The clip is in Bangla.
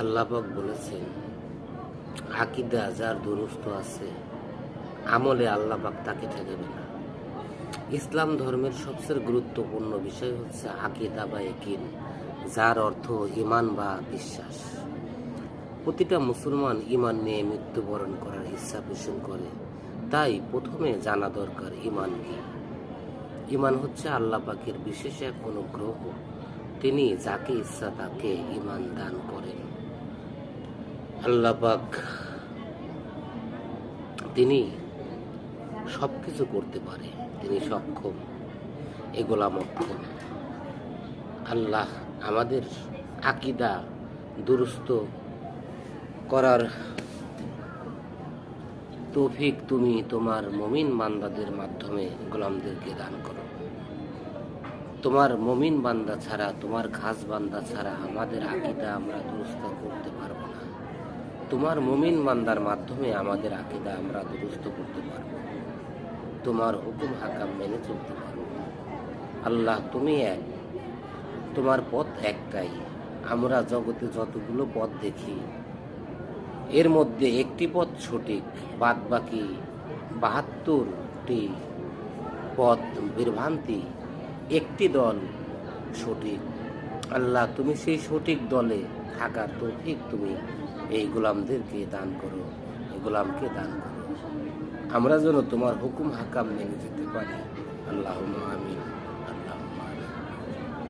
আল্লাহ পাক বলেছেন, আকীদা যার দুরুস্ত আছে, আমলে আল্লাহ পাক তাকে ঠেকাবে না। ইসলাম ধর্মের সবচেয়ে গুরুত্বপূর্ণ বিষয় হচ্ছে আকীদা বা ইয়াকিন, যার অর্থ ঈমান বা বিশ্বাস। প্রতিটা মুসলমান ঈমান নিয়ে মৃত্যুবরণ করার ইচ্ছা পোষণ করে। তাই প্রথমে জানা দরকার ঈমান কি। ঈমান হচ্ছে আল্লাহ পাকের বিশেষ এক অনুগ্রহ। তিনি যাকে ইচ্ছা তাকে ঈমান দান করেন। আল্লাহ পাক তিনি সবকিছু করতে পারে, তিনি সক্ষম, এগুলা মক্ষম। আল্লাহ আমাদের আকীদা দুরুস্ত করার তৌফিক তুমি তোমার মুমিন বান্দাদের মাধ্যমে গোলামদেরকে দান করো। তোমার মুমিন বান্দা ছাড়া, তোমার খাস বান্দা ছাড়া আমাদের আকীদা আমরা দুরুস্ত করতে পারবো না। তোমার মুমিন বান্দার মাধ্যমে আমাদের আকীদা আমরা দুরুস্ত করতে পারবো, তোমার হুকুম হাকাম মেনে চলতে পারবো। আল্লাহ তুমি এক, তোমার পথ একটাই। আমরা জগতে যতগুলো পথ দেখি, এর মধ্যে একটি পথ সঠিক, বাদ বাকি ৭২টি পথ বিভ্রান্তি। একটি দল সঠিক। আল্লাহ তুমি সেই সঠিক দলে থাকার তৌফিক তুমি এই গোলামদেরকে দান করো, এই গোলামকে দান করো। আমরা যেন তোমার হুকুম হাকাম মেনে যেতে পারি। আল্লাহুম্মা আমিন।